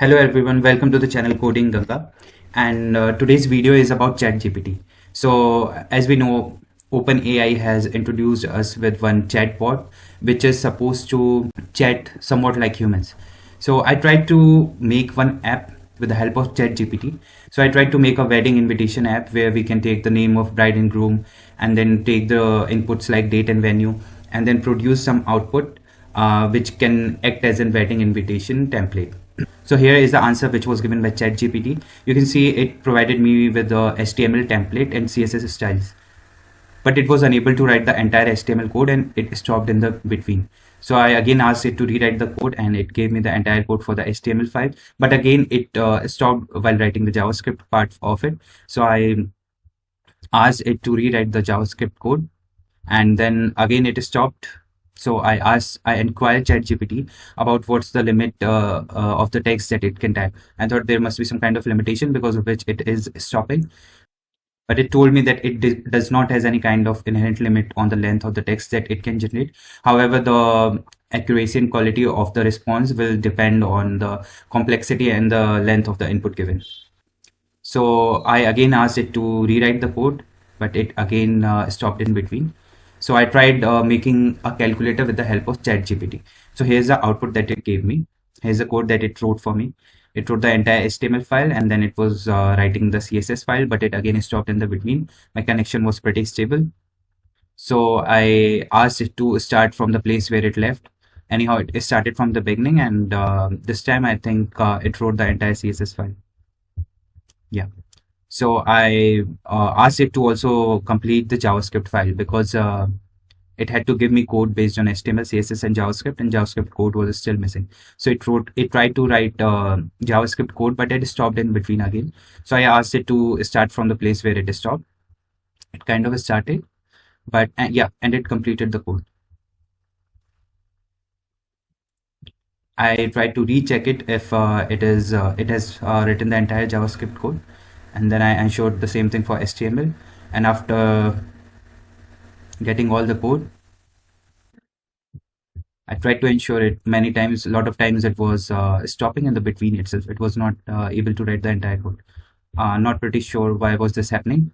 Hello everyone, welcome to the channel Coding Ganga, and today's video is about ChatGPT. So as we know, OpenAI has introduced us with one chatbot which is supposed to chat somewhat like humans. So I tried to make one app with the help of ChatGPT. So I tried to make a wedding invitation app where we can take the name of bride and groom and then take the inputs like date and venue and then produce some output which can act as a wedding invitation template. So here is the answer which was given by ChatGPT. You can see it provided me with the HTML template and CSS styles, but it was unable to write the entire HTML code and it stopped in the between. So I again asked it to rewrite the code and it gave me the entire code for the HTML file, but again it stopped while writing the JavaScript part of it. So I asked it to rewrite the JavaScript code and then again it stopped. So I inquired ChatGPT about what's the limit of the text that it can type. I thought there must be some kind of limitation because of which it is stopping. But it told me that it does not has any kind of inherent limit on the length of the text that it can generate. However, the accuracy and quality of the response will depend on the complexity and the length of the input given. So I again asked it to rewrite the code, but it again stopped in between. So I tried making a calculator with the help of ChatGPT. So here's the output that it gave me. Here's the code that it wrote for me. It wrote the entire HTML file and then it was writing the CSS file, but it again stopped in the between. My connection was pretty stable. So I asked it to start from the place where it left. Anyhow, it started from the beginning, and this time I think it wrote the entire CSS file. Yeah. So I asked it to also complete the JavaScript file because it had to give me code based on HTML, CSS, and JavaScript code was still missing. So it tried to write JavaScript code, but it stopped in between again. So I asked it to start from the place where it stopped. It kind of started, but yeah, and it completed the code. I tried to recheck it if it has written the entire JavaScript code, and then I ensured the same thing for HTML. And after getting all the code, I tried to ensure it many times. A lot of times it was stopping in the between itself. It was not able to write the entire code. Not pretty sure why was this happening.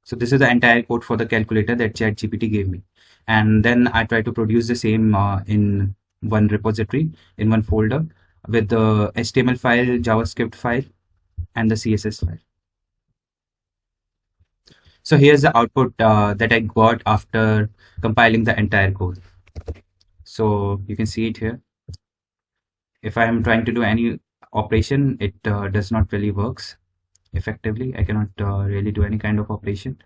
So this is the entire code for the calculator that ChatGPT gave me. And then I tried to produce the same in one repository, in one folder, with the HTML file, JavaScript file, and the CSS file. So here's the output that I got after compiling the entire code. So you can see it here. If I am trying to do any operation, it does not really works effectively. I cannot really do any kind of operation.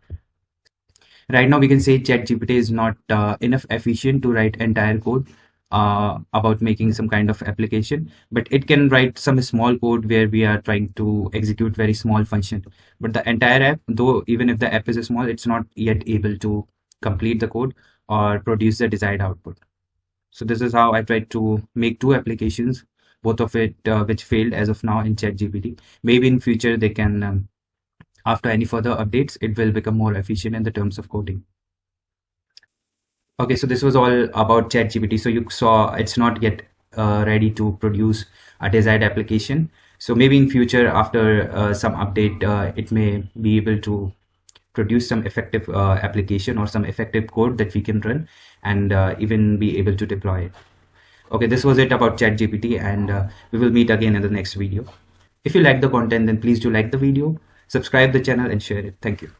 Right now we can say ChatGPT is not enough efficient to write entire code about making some kind of application, but it can write some small code where we are trying to execute very small function. But the entire app, though even if the app is small, it's not yet able to complete the code or produce the desired output. So this is how I tried to make two applications, both of it which failed as of now in ChatGPT. Maybe in future they can after any further updates, it will become more efficient in the terms of coding. Okay, so this was all about ChatGPT. So you saw it's not yet ready to produce a desired application. So maybe in future, after some update, it may be able to produce some effective application or some effective code that we can run and even be able to deploy it. Okay, this was it about ChatGPT, and we will meet again in the next video. If you like the content, then please do like the video, subscribe the channel and share it. Thank you.